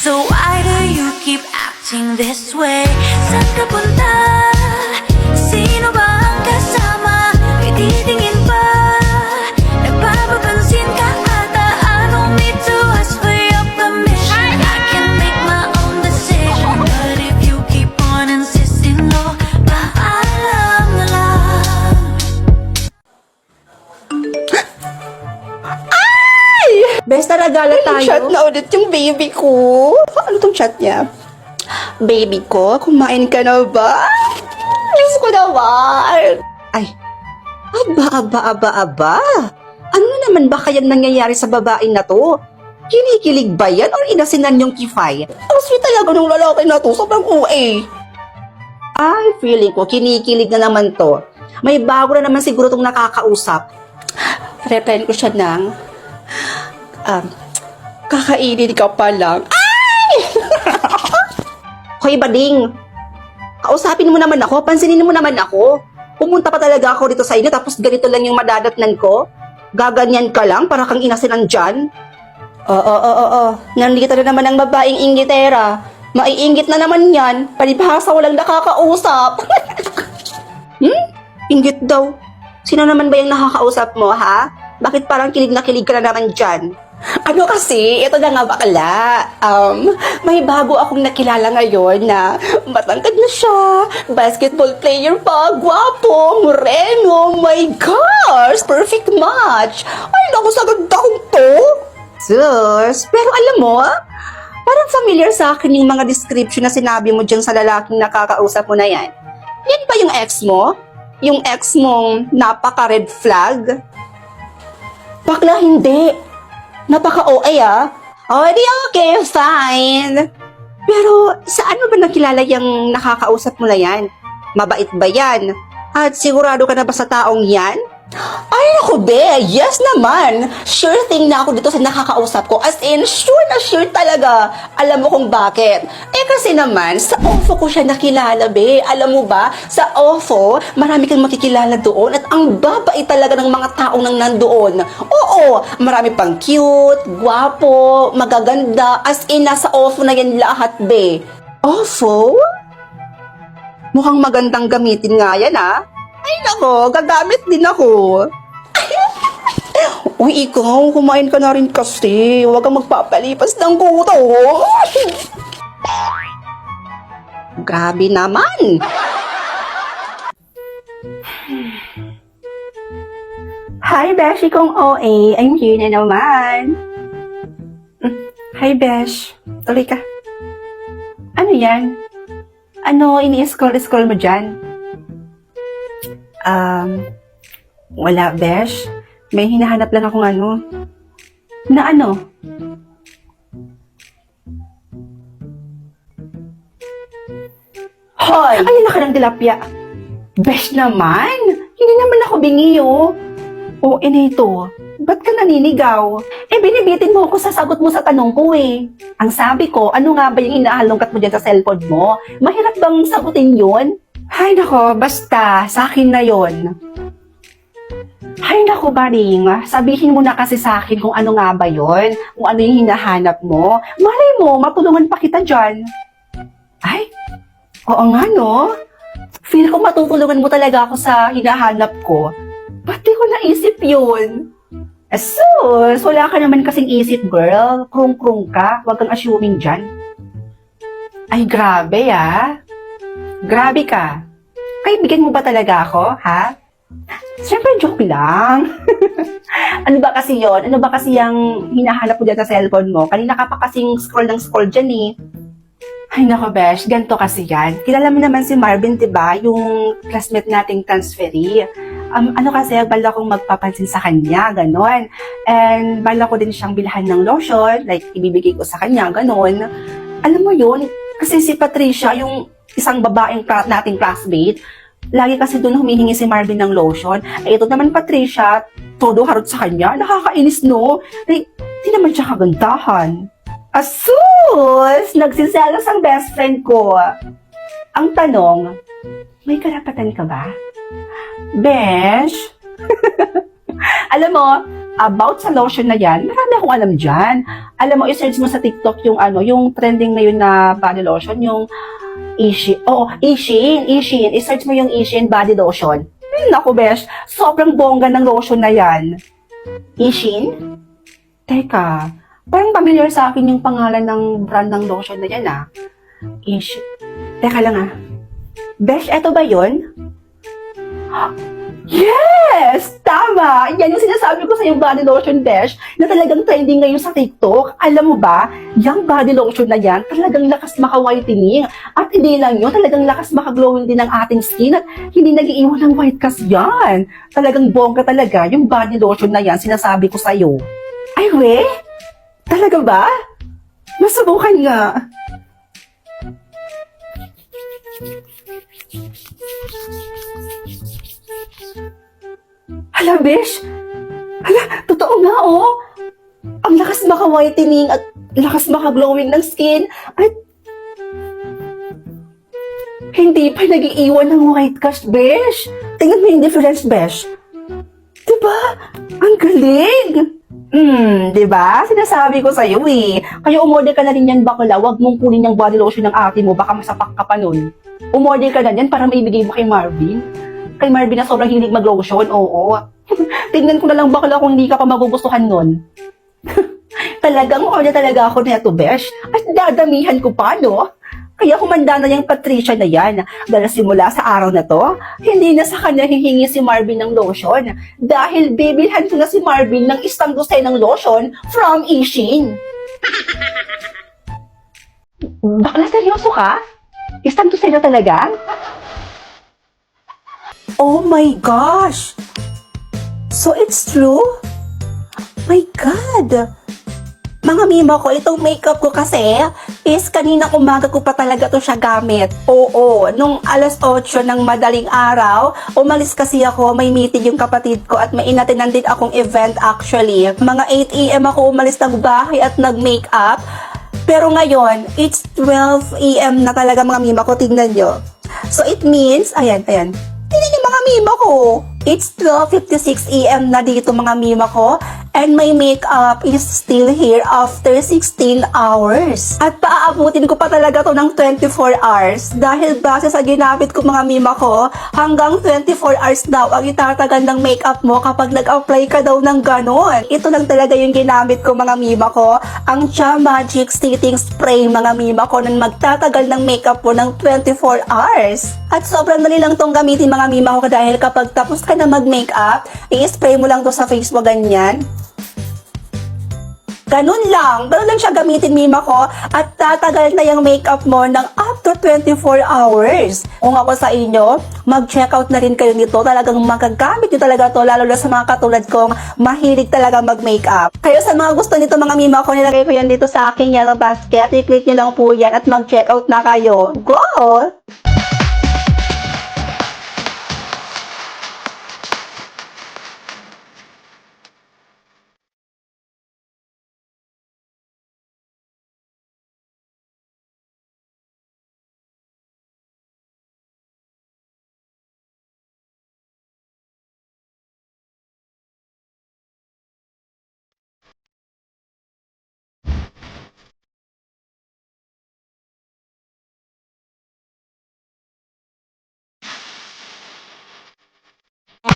So why do you keep acting this way? Saan ka punta? Sino ba ang kasama? May titingin pa? Nagpapapansin ka ata? I don't need to ask for your permission. I can make my own decision. But if you keep on insisting, no, paalam na lang. Bes, nagala tayo. Chat na ulit yung baby ko. Ano tong chat niya? Baby ko, kumain ka na ba? Miss ko naman. Ay, aba. Ano naman ba kayang nangyayari sa babae na to? Kinikilig ba yan o inasinan yung kifay? Ang sweet talaga ng lalaki na to. Sobrang OA. Ay, feeling ko, kinikilig na naman to. May bago na naman siguro tong nakakausap. Replyan ko siya ng, kakainin ka pa lang. Hoy, bading! Kausapin mo naman ako, pansinin mo naman ako. Pumunta pa talaga ako dito sa inyo tapos ganito lang yung madadatnan ko? Gaganyan ka lang para kang inasinan dyan? Oo. Nandito na naman ang babaeng inggitera. Maiinggit na naman yan. Palibhasa walang nakakausap. Inggit daw. Sino naman ba yung nakakausap mo, ha? Bakit parang kilig na kilig ka na naman dyan? Ano kasi, ito na nga bakla. May bago akong nakilala ngayon na matangkad na siya, basketball player pa, gwapo, moreno, my gosh, perfect match. Ay, naku, sa ganda kong to. Sus, pero alam mo, parang familiar sa akin yung mga description na sinabi mo dyan sa lalaking nakakausap mo na yan. Yan ba yung ex mo? Yung ex mong napaka-red flag? Bakla, hindi. Napaka-OA O, di okay, fine. Pero, saan mo ba nakilala yung nakakausap mo na yan? Mabait ba yan? At sigurado ka na ba sa taong yan? Ay, naku, be, yes naman. Sure thing na ako dito sa nakakausap ko. As in, sure na sure talaga. Alam mo kung bakit? Eh, kasi naman, sa OFO ko siya nakilala, be. Alam mo ba, sa OFO, marami kang makikilala doon at ang babait talaga ng mga taong nang nandoon. Oo, marami pang cute, gwapo, magaganda. As in, nasa OFO na yan lahat, be. OFO? Mukhang magandang gamitin nga yan, ha? Ay, nako, gagamit din ako. Uy, ikaw, kumain ka na rin kasi. Huwag kang magpapalipas ng gutom. Grabe naman. Hi, Beshi kong OA. I'm here na naman. Hi, Besh. Tuloy ka. Ano yan? Ano ini-scroll mo dyan? Wala, Besh. May hinahanap lang akong ano. Na ano? Hoy! Ayun na ka ng tilapia. Besh naman! Hindi naman ako bingi, oh. O, inito. Ba't ka naninigaw? Eh, binibitin mo ako sa sagot mo sa tanong ko, eh. Ang sabi ko, ano nga ba yung inahalongkat mo dyan sa cellphone mo? Mahirap bang sagutin yun? Hay nako, basta, sa akin na yon. Hay nako, Baring, sabihin mo na kasi sa akin kung ano nga ba yon, kung ano yung hinahanap mo. Malay mo, matulungan pa kita dyan. Ay, oo nga no. Feel ko matutulungan mo talaga ako sa hinahanap ko. Ba't di ko naisip yun? Sus, wala ka naman kasing isip, girl. Krung-krung ka, huwag kang assuming dyan. Ay, grabe Grabe ka. Kaibigan mo ba talaga ako, ha? Siyempre, joke lang. Ano ba kasi yon? Ano ba kasi yung hinahanap mo dyan sa cellphone mo? Kanina ka pa kasing scroll ng scroll dyan, eh. Ay, nako, Besh. Ganito kasi yan. Kilala mo naman si Marvin, diba? Yung classmate nating transferee. Ano kasi, bala kong magpapansin sa kanya, ganon. And bala ko din siyang bilhan ng lotion, like, ibibigay ko sa kanya, ganon. Alam mo yun, kasi si Patricia, yung isang babaeng nating classmate, lagi kasi doon humihingi si Marvin ng lotion. Ay, ito naman Patricia, todo harot sa kanya. Nakakainis, no? Ay, di naman siya kagandahan. Asus! Nagsiselos ang best friend ko. Ang tanong, may karapatan ka ba? Besh? Alam mo, about sa lotion na yan, marami akong akong alam dyan. Alam mo, i-search mo sa TikTok yung yung trending ngayon na body lotion, yung Ishin. Oo, Ishin. I-search mo yung Ishin body lotion. Naku, besh, sobrang bongga ng lotion na yan. Ishin? Teka, parang familiar sa akin yung pangalan ng brand ng lotion na yan, ah. Ishin. Teka lang, ah. Besh, eto ba yun? Yes! Tama! Yan yung sinasabi ko sa yung body lotion, Besh, na talagang trending ngayon sa TikTok. Alam mo ba, yung body lotion na yan, talagang lakas maka-whitening. At hindi lang yun, talagang lakas maka-glowing din ng ating skin at hindi nag-iiwan ng white cast yan. Talagang bongga talaga yung body lotion na yan, sinasabi ko sa'yo. Ay, we? Talaga ba? Masubukan nga. Hala, Besh! Hala, totoo nga, oh! Ang lakas maka-whitening at lakas maka-glowing ng skin at hindi pa nag-iiwan ng white cast, Besh! Tingnan mo yung difference, Besh! Diba? Ang galing! Diba? Sinasabi ko sa'yo eh. Kaya umorder ka na rin yan, bakla. Huwag mong kunin yung body lotion ng ate mo. Baka masapak ka pa nun. Umorder ka na yan para maibigay mo kay Marvin. Kay Marvin na sobrang hilig mag-lotion, oo. Tingnan ko na lang bakla kung hindi ka pa magugustuhan nun. Talagang order talaga ako na ito, Besh. At dadamihan ko pa, no? Kaya kumanda na yung Patricia na yan. Dahil simula sa araw na to, hindi na sa kanya hihingi si Marvin ng lotion. Dahil bibilhan ko na si Marvin ng isang dosenang lotion from Ishin. Bakla, seryoso ka? Isang dosena talaga? Oh my gosh! So it's true? My God! Mga mima ko, itong makeup ko kasi is kanina umaga ko pa talaga to siya gamit. Oo, nung alas 8 ng madaling araw, umalis kasi ako, may meeting yung kapatid ko at may inatinan din akong event actually. Mga 8 AM ako umalis ng bahay at nag-makeup. Pero ngayon, it's 12 AM na talaga mga mima ko, tignan nyo. So it means, ayan. Tignan nyo mga mima ko. It's 12:56 AM na dito mga mima ko. And my makeup is still here after 16 hours. At paaabutin ko pa talaga to ng 24 hours. Dahil base sa ginamit ko mga mima ko, hanggang 24 hours daw ang itatagal ng makeup mo kapag nag-apply ka daw ng ganon. Ito lang talaga yung ginamit ko mga mima ko. Ang Cha Magic Setting Spray mga mima ko na magtatagal ng makeup mo ng 24 hours. At sobrang dali lang tong gamitin mga mima ko dahil kapag tapos ka na mag-makeup, i-spray mo lang to sa face mo ganyan. Ganun lang. Ganun lang siya gamitin, mima ko. At tatagal na yung makeup mo ng up to 24 hours. Kung ako sa inyo, mag-check out na rin kayo nito. Talagang magagamit nyo talaga to. Lalo na sa mga katulad kong mahilig talaga mag-makeup. Kayo sa mga gusto nito mga mima ko, nilagay ko yan dito sa aking yellow basket. I-click nyo lang po yan at mag-check out na kayo. Go!